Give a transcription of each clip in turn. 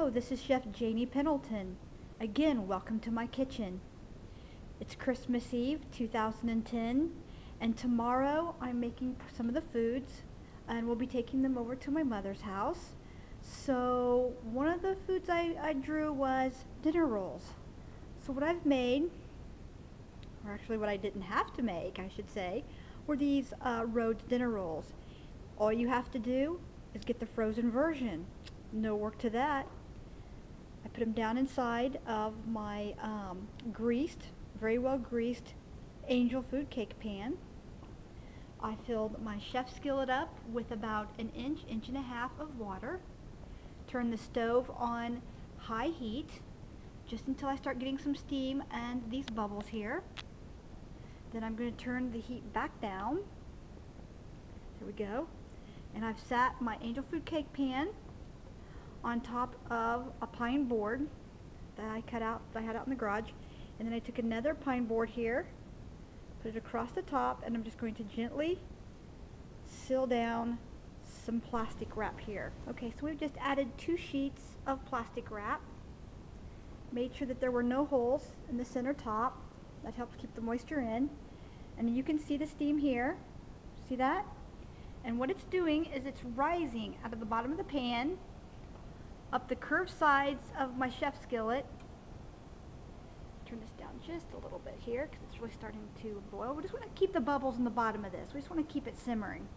Hello, this is Chef Janie Pendleton. Again, welcome to my kitchen. It's Christmas Eve 2010, and tomorrow I'm making some of the foods and we'll be taking them over to my mother's house. So one of the foods I drew was dinner rolls. So what I've made, or actually what I didn't have to make, I should say, were these Rhodes dinner rolls. All you have to do is get the frozen version. No work to that. I put them down inside of my very well greased angel food cake pan. I filled my chef skillet up with about an inch and a half of water. Turn the stove on high heat just until I start getting some steam and these bubbles here. Then I'm going to turn the heat back down. There we go. And I've sat my angel food cake pan on top of a pine board that I had out in the garage. And then I took another pine board here, put it across the top, and I'm just going to gently seal down some plastic wrap here. Okay, so we've just added 2 sheets of plastic wrap. Made sure that there were no holes in the center top. That helps keep the moisture in. And you can see the steam here. See that? And what it's doing is it's rising out of the bottom of the pan, up the curved sides of my chef skillet. Turn this down just a little bit here because it's really starting to boil. We just want to keep the bubbles in the bottom of this. We just want to keep it simmering.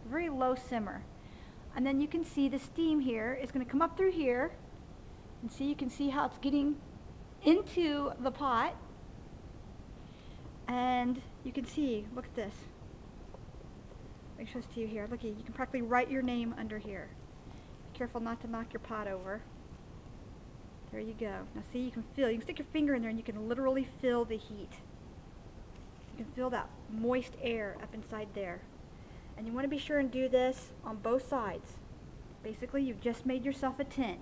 Very low simmer. And then you can see the steam here is going to come up through here. And see, you can see how it's getting into the pot. And you can see, look at this. Make sure it's to you here. Look, you can practically write your name under here. Be careful not to knock your pot over. There you go. Now see, you can stick your finger in there and you can literally feel the heat. You can feel that moist air up inside there. And you want to be sure and do this on both sides. Basically, you've just made yourself a tent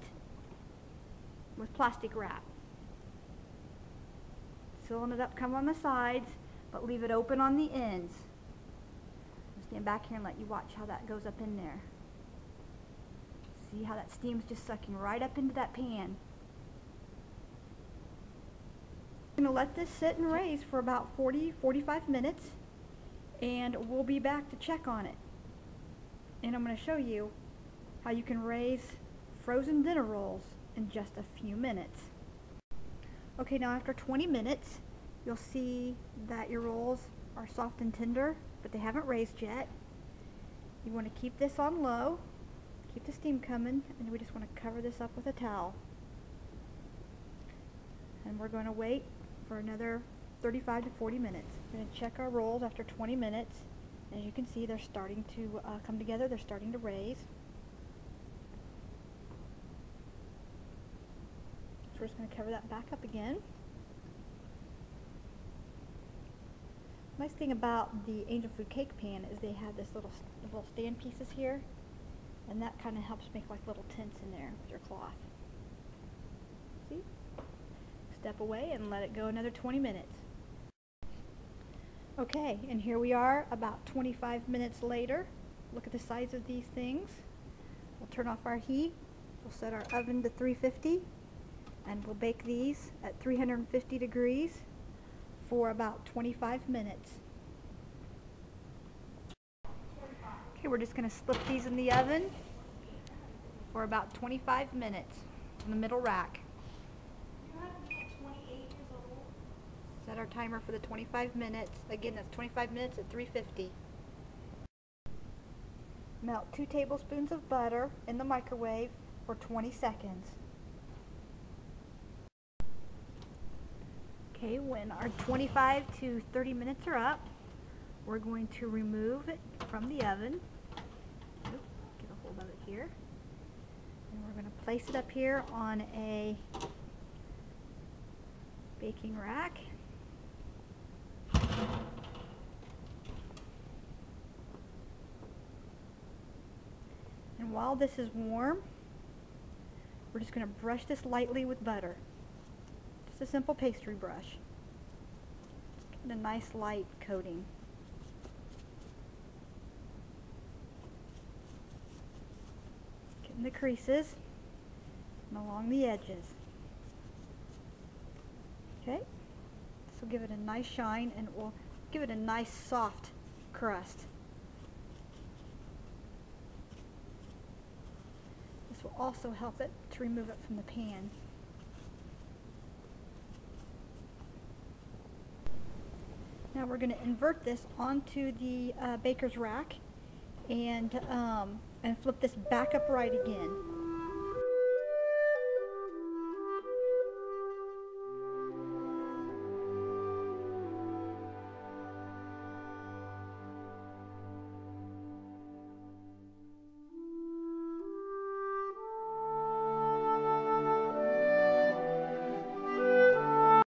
with plastic wrap. Sealing it up, come on the sides, but leave it open on the ends. I'll stand back here and let you watch how that goes up in there. See how that steam's just sucking right up into that pan. I'm going to let this sit and raise for about 40-45 minutes, and we'll be back to check on it. And I'm going to show you how you can raise frozen dinner rolls in just a few minutes. Okay, now after 20 minutes, you'll see that your rolls are soft and tender, but they haven't raised yet. You want to keep this on low, keep the steam coming, and we just want to cover this up with a towel. And we're going to wait for another 35 to 40 minutes. We're going to check our rolls after 20 minutes. As you can see, they're starting to come together, they're starting to raise. So we're just going to cover that back up again. Nice thing about the angel food cake pan is they have this little stand pieces here, and that kind of helps make like little tents in there with your cloth. See? Step away and let it go another 20 minutes. Okay, and here we are about 25 minutes later. Look at the size of these things. We'll turn off our heat. We'll set our oven to 350, and we'll bake these at 350 degrees for about 25 minutes. Okay, we're just going to slip these in the oven for about 25 minutes in the middle rack. Set our timer for the 25 minutes. Again, that's 25 minutes at 350. Melt 2 tablespoons of butter in the microwave for 20 seconds. Okay, when our 25 to 30 minutes are up, we're going to remove it from the oven. Get a hold of it here. And we're going to place it up here on a baking rack. And while this is warm, we're just going to brush this lightly with butter. Just a simple pastry brush. Get a nice light coating. Getting the creases. and along the edges. Okay, this will give it a nice shine and it will give it a nice soft crust. This will also help it to remove it from the pan. Now we're going to invert this onto the baker's rack and flip this back upright again.